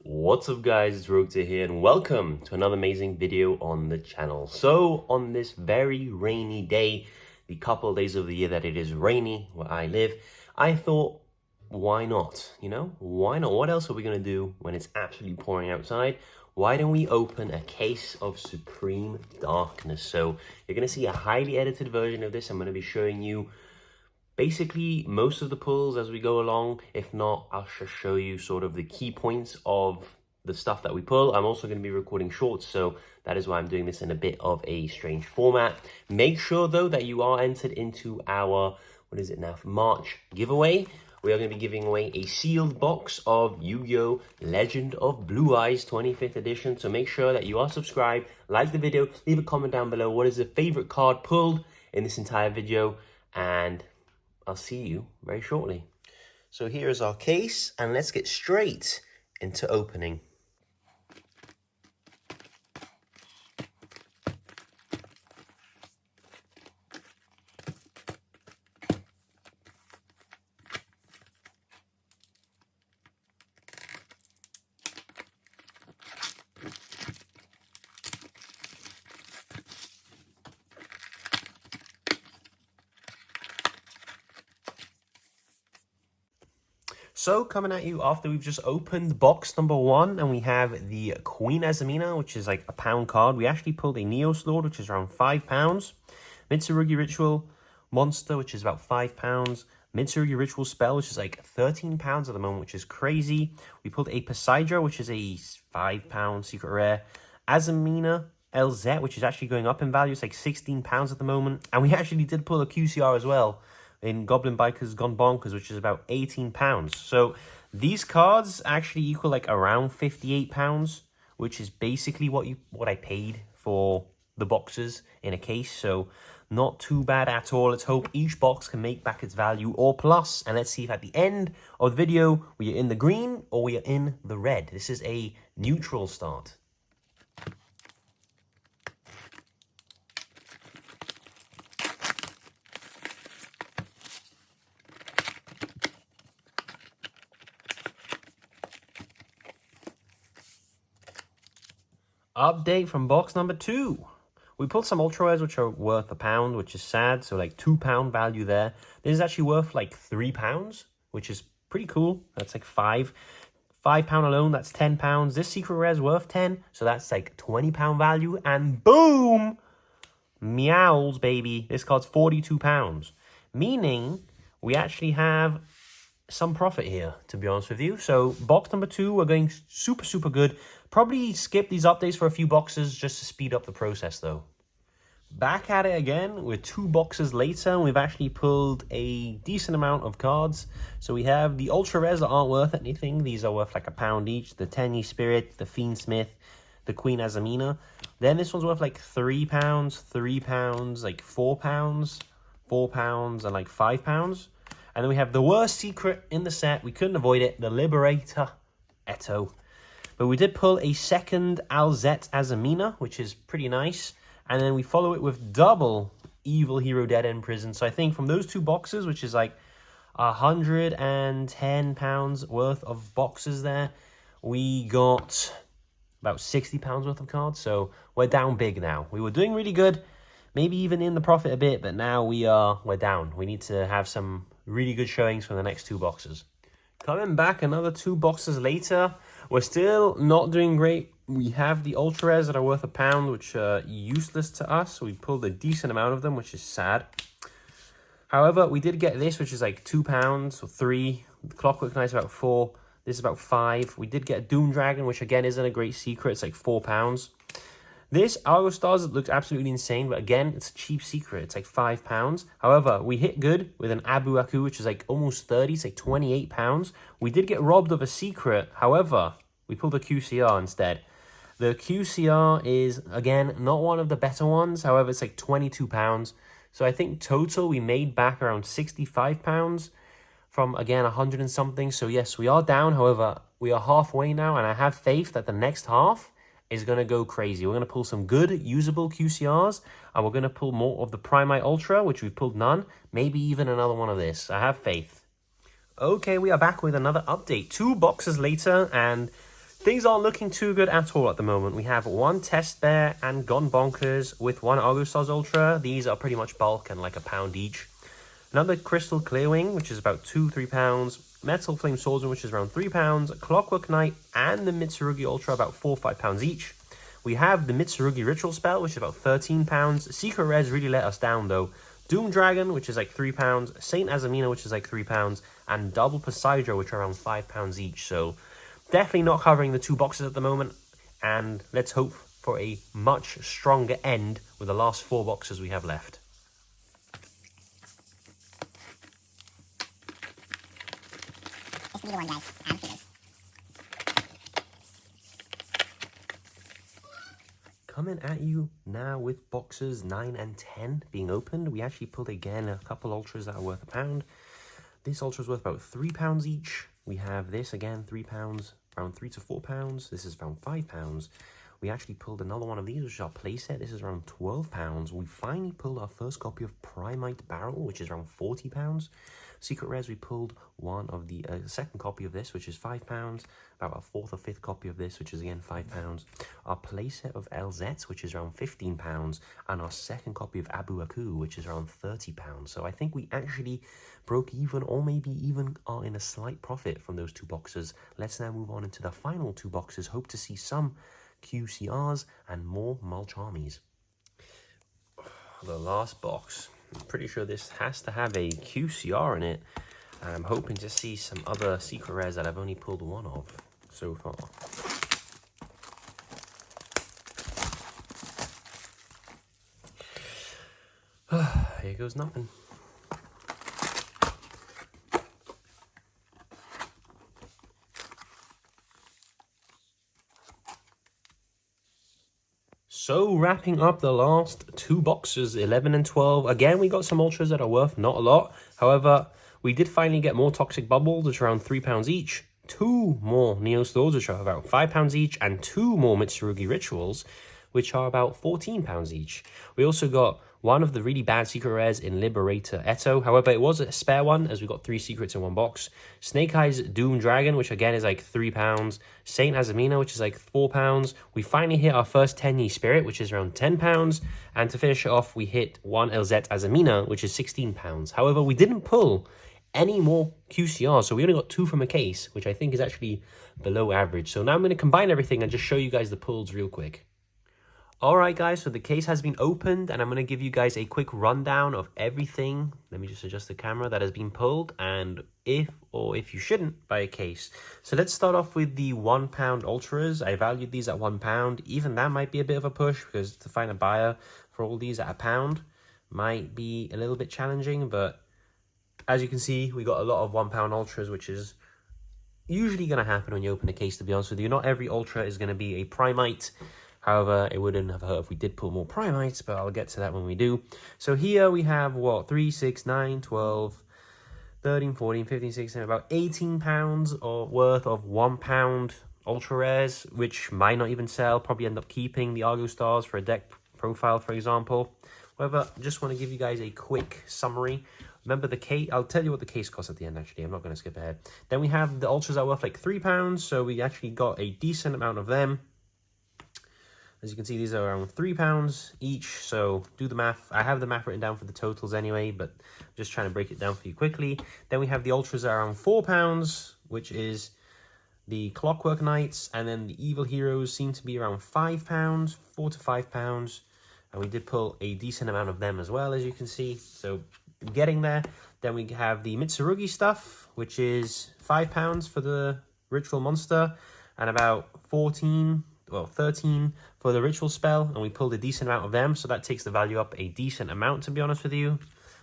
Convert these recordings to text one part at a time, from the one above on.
What's up guys, it's Rokta here and welcome to another amazing video on the channel. So on this very rainy day, the couple of days of the year that it is rainy where I live, I thought, why not? Why not? What else are we going to do when it's absolutely pouring outside? Why don't we open a case of Supreme Darkness? So you're going to see a highly edited version of this. I'm going to be showing you basically most of the pulls as we go along. If not, I'll just show you sort of the key points of the stuff that we pull. I'm also going to be recording shorts, so that is why I'm doing this in a bit of a strange format. Make sure though that you are entered into our, what is it now, March giveaway. We are going to be giving away a sealed box of Yu-Gi-Oh! Legend of Blue Eyes 25th edition. So make sure that you are subscribed, like the video, leave a comment down below. What is your favorite card pulled in this entire video? And I'll see you very shortly. So here is our case, and let's get straight into opening. So coming at you after we've just opened box number one, and we have the Queen Azamina, which is like a £1 card. We actually pulled a Neos Lord, which is around £5. Mitsurugi Ritual Monster, which is about £5. Mitsurugi Ritual Spell, which is like £13 at the moment, which is crazy. We pulled a Poseidra, which is a £5 secret rare. Azamina LZ, which is actually going up in value. It's like £16 at the moment. And we actually did pull a QCR as well in Goblin Bikers Gone Bonkers, which is about £18. So these cards actually equal like around £58, which is basically what I paid for the boxes in a case. So not too bad at all. Let's hope each box can make back its value or plus. And let's see if at the end of the video we are in the green or we are in the red. This is a neutral start. Update from box number two. We pulled some ultra rares which are worth £1, which is sad. So like £2 value there. This is actually worth like £3, which is pretty cool. That's like £5 alone. That's £10. This secret rare is worth 10, so that's like £20 value. And boom, meows, baby. This card's £42, meaning we actually have some profit here, to be honest with you. So box number two, we're going super good. Probably skip these updates for a few boxes just to speed up the process though. Back at it again with 2 boxes later, and we've actually pulled a decent amount of cards. So we have the ultra rares that aren't worth anything. These are worth like £1 each. The Tenyi Spirit, the Fiend Smith, the Queen Azamina. Then this one's worth like £3, £3, like £4, £4, and like £5. And then we have the worst secret in the set. We couldn't avoid it. The Liberator Eto. But we did pull a second Alzet Azamina, which is pretty nice. And then we follow it with double Evil Hero Dead End Prison. So I think from those 2 boxes, which is like £110 worth of boxes there, we got about £60 worth of cards. So we're down big now. We were doing really good, maybe even in the profit a bit, but now we're down. We need to have some really good showings for the next 2 boxes. Coming back another 2 boxes later, we're still not doing great. We have the ultra rares that are worth £1, which are useless to us. We pulled a decent amount of them, which is sad. However, we did get this, which is like £2 or 3. The Clockwork Knight's about 4. This is about 5. We did get Doom Dragon, which again isn't a great secret. It's like £4. This Argo Stars looks absolutely insane, but again, it's a cheap secret. It's like £5. However, we hit good with an Abu Aku, which is like almost 30. It's like £28. We did get robbed of a secret. However, we pulled a QCR instead. The QCR is, again, not one of the better ones. However, it's like £22. So I think total we made back around £65 from, again, 100 and something. So yes, we are down. However, we are halfway now, and I have faith that the next half is going to go crazy. We're going to pull some good, usable QCRs, and we're going to pull more of the Primite Ultra, which we've pulled none. Maybe even another one of this. I have faith. Okay, we are back with another update. 2 boxes later, and things aren't looking too good at all at the moment. We have 1 test there and gone bonkers with 1 Argostars Ultra. These are pretty much bulk and like £1 each. Another Crystal Clearwing, which is about £2-3. Metal Flame Swordsman, which is around £3. Clockwork Knight and the Mitsurugi Ultra, about £4-5 each. We have the Mitsurugi Ritual Spell, which is about £13. Secret Rares really let us down though. Doom Dragon, which is like £3. Saint Azamina, which is like £3. And Double Poseidra, which are around £5 each. So definitely not covering the 2 boxes at the moment. And let's hope for a much stronger end with the last 4 boxes we have left. One, guys. And fingers. Coming at you now with boxes 9 and 10 being opened. We actually pulled again a couple ultras that are worth £1. This ultra is worth about £3 each. We have this again, £3, around £3 to £4. This is around £5. We actually pulled another one of these, which is our playset. This is around £12. We finally pulled our first copy of Primite Barrel, which is around £40. Secret Rares, we pulled one of the second copy of this, which is £5. About a 4th or 5th copy of this, which is again £5. Our playset of LZ, which is around £15. And our second copy of Abu Aku, which is around £30. So I think we actually broke even, or maybe even are in a slight profit from those 2 boxes. Let's now move on into the final 2 boxes. Hope to see some QCRs and more Mulch Armies. The last box. I'm pretty sure this has to have a QCR in it. And I'm hoping to see some other Secret Rares that I've only pulled 1 of so far. Here goes nothing. So wrapping up the last 2 boxes, 11 and 12. Again, we got some ultras that are worth not a lot. However, we did finally get more Toxic Bubbles, which are around £3 each. 2 more Neo Stores, which are about £5 each. And 2 more Mitsurugi Rituals, which are about £14 each. We also got one of the really bad Secret Rares in Liberator Eto. However, it was a spare one, as we got 3 secrets in 1 box. Snake Eyes Doom Dragon, which again is like £3. Saint Azamina, which is like £4. We finally hit our first 10-Yi Spirit, which is around £10. And to finish it off, we hit 1 LZ Azamina, which is £16. However, we didn't pull any more QCRs, so we only got 2 from a case, which I think is actually below average. So now I'm going to combine everything and just show you guys the pulls real quick. Alright guys, so the case has been opened and I'm going to give you guys a quick rundown of everything. Let me just adjust the camera that has been pulled and if you shouldn't buy a case. So let's start off with the £1 Ultras. I valued these at £1. Even that might be a bit of a push because to find a buyer for all these at £1 might be a little bit challenging. But as you can see, we got a lot of £1 Ultras, which is usually going to happen when you open a case, to be honest with you. Not every Ultra is going to be a Primite. However, it wouldn't have hurt if we did pull more Primites, but I'll get to that when we do. So here we have, what, 3, 6, 9, 12, 13, 14, 15, 16, about £18 or worth of £1 Ultra Rares, which might not even sell, probably end up keeping the Argostars for a deck profile, for example. However, I just want to give you guys a quick summary. Remember the case, I'll tell you what the case costs at the end, actually. I'm not going to skip ahead. Then we have the Ultras that are worth like £3, so we actually got a decent amount of them. As you can see, these are around £3 each, so do the math. I have the math written down for the totals anyway, but I'm just trying to break it down for you quickly. Then we have the Ultras that are around £4, which is the Clockwork Knights, and then the Evil Heroes seem to be around £5, £4 to £5, and we did pull a decent amount of them as well, as you can see, so getting there. Then we have the Mitsurugi stuff, which is £5 for the Ritual Monster, and about 13 for the Ritual Spell, and we pulled a decent amount of them, so that takes the value up a decent amount, to be honest with you,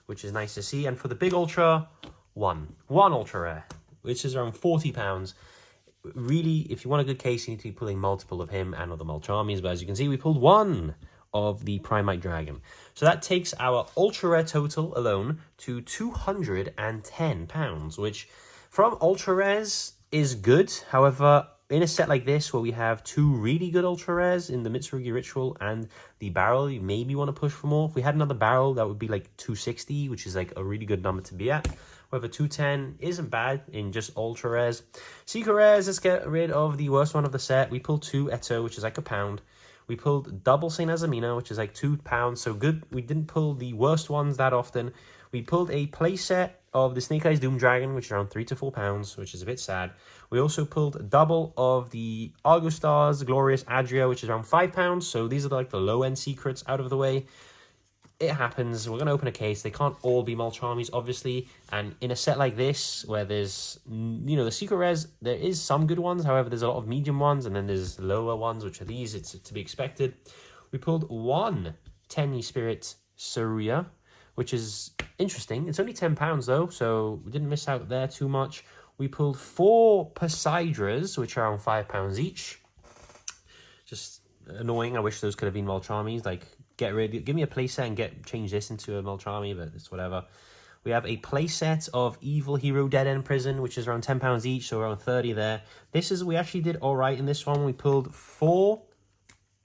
which is nice to see. And for the big Ultra, one Ultra Rare, which is around £40. Really, if you want a good case, you need to be pulling multiple of him and other Mulch Armies, but as you can see, we pulled 1 of the Primite Dragon. So that takes our Ultra Rare total alone to £210, which from Ultra Rares is good. However, in a set like this where we have two really good ultra rares in the Mitsurugi Ritual and the barrel, you maybe want to push for more. If we had another barrel, that would be like 260, which is like a really good number to be at. However, 210 isn't bad in just ultra rares. Secret rares, let's get rid of the worst one of the set. We pulled 2 Eto, which is like £1. We pulled double Saint Azamina, which is like £2. So good, we didn't pull the worst ones that often. We pulled a playset of the Snake Eyes Doom Dragon, which is around £3 to £4, which is a bit sad. We also pulled double of the Argo Stars Glorious Adria, which is around £5. So these are like the low-end secrets out of the way. It happens. We're going to open a case. They can't all be Mulcharmies, obviously. And in a set like this, where there's, you know, the secret rares, there is some good ones. However, there's a lot of medium ones, and then there's lower ones, which are these. It's to be expected. We pulled 1 Tenyi Spirit Saruya, which is interesting. It's only £10 though, so we didn't miss out there too much. We pulled 4 Poseidras, which are around £5 each. Just annoying. I wish those could have been Mulcharmies. Like, give me a playset and change this into a Mulcharmy, but it's whatever. We have a playset of Evil Hero Dead End Prison, which is around £10 each, so around 30 there. We actually did all right in this one. We pulled 4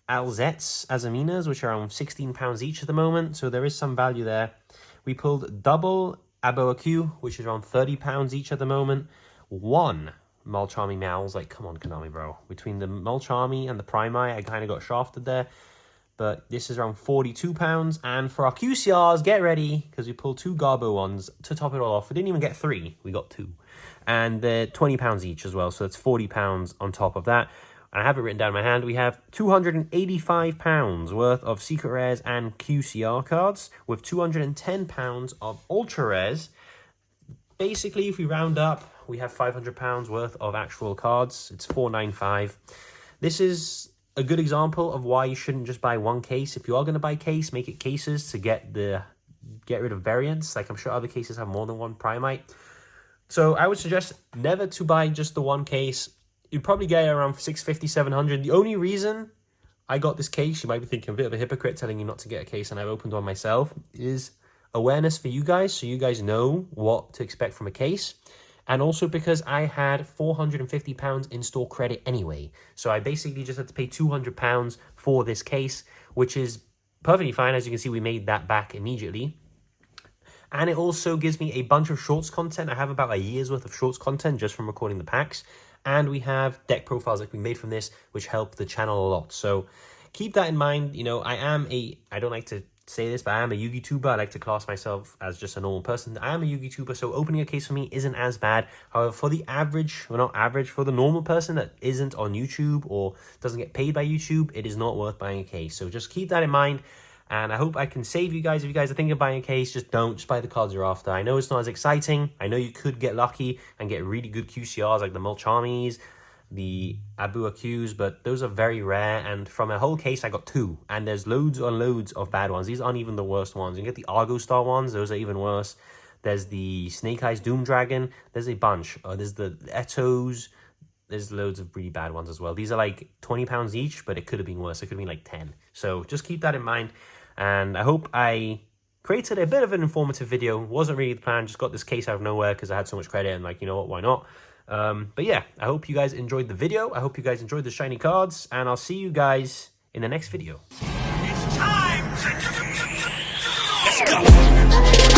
Alzets Azaminas, which are around £16 each at the moment, so there is some value there. We pulled double Aboaku, which is around £30 each at the moment. 1 Mulcharmy Mals, like, come on, Konami, bro. Between the Mulcharmy and the Primai, I kind of got shafted there. But this is around £42. And for our QCRs, get ready, because we pulled 2 Garbo ones to top it all off. We didn't even get 3, we got 2. And they're £20 each as well, so that's £40 on top of that. And I have it written down in my hand. We have £285 worth of secret rares and QCR cards, with £210 of ultra rares. Basically, if we round up, we have £500 worth of actual cards. It's £495. This is a good example of why you shouldn't just buy one case. If you are going to buy case, make it cases to get rid of variants. Like, I'm sure other cases have more than one Primite. So I would suggest never to buy just the one case. You'd probably get around 650, 700. The only reason I got this case, you might be thinking a bit of a hypocrite telling you not to get a case, and I've opened one myself, is awareness for you guys, so you guys know what to expect from a case. And also because I had £450 in-store credit anyway. So I basically just had to pay £200 for this case, which is perfectly fine. As you can see, we made that back immediately. And it also gives me a bunch of shorts content. I have about a year's worth of shorts content just from recording the packs. And we have deck profiles that we made from this, which help the channel a lot. So keep that in mind. You know, I don't like to say this, but I am a Yu-Gi tuber. I like to class myself as just a normal person. I am a Yu-Gi tuber, so opening a case for me isn't as bad. However, for the average, well, not average, for the normal person that isn't on YouTube or doesn't get paid by YouTube, it is not worth buying a case. So just keep that in mind. And I hope I can save you guys. If you guys are thinking of buying a case, just buy the cards you're after. I know it's not as exciting. I know you could get lucky and get really good QCRs like the Mulcharmies, the Aboakus, but those are very rare. And from a whole case, I got 2. And there's loads and loads of bad ones. These aren't even the worst ones. You can get the Argo Star ones. Those are even worse. There's the Snake Eyes Doom Dragon. There's a bunch. There's the Etos. There's loads of really bad ones as well. These are like £20 each, but it could have been worse. It could have been like 10. So just keep that in mind. And I hope I created a bit of an informative video. Wasn't really the plan. Just got this case out of nowhere because I had so much credit and like, you know what, why not? But yeah, I hope you guys enjoyed the video. I hope you guys enjoyed the shiny cards. And I'll see you guys in the next video. It's time! Let's go!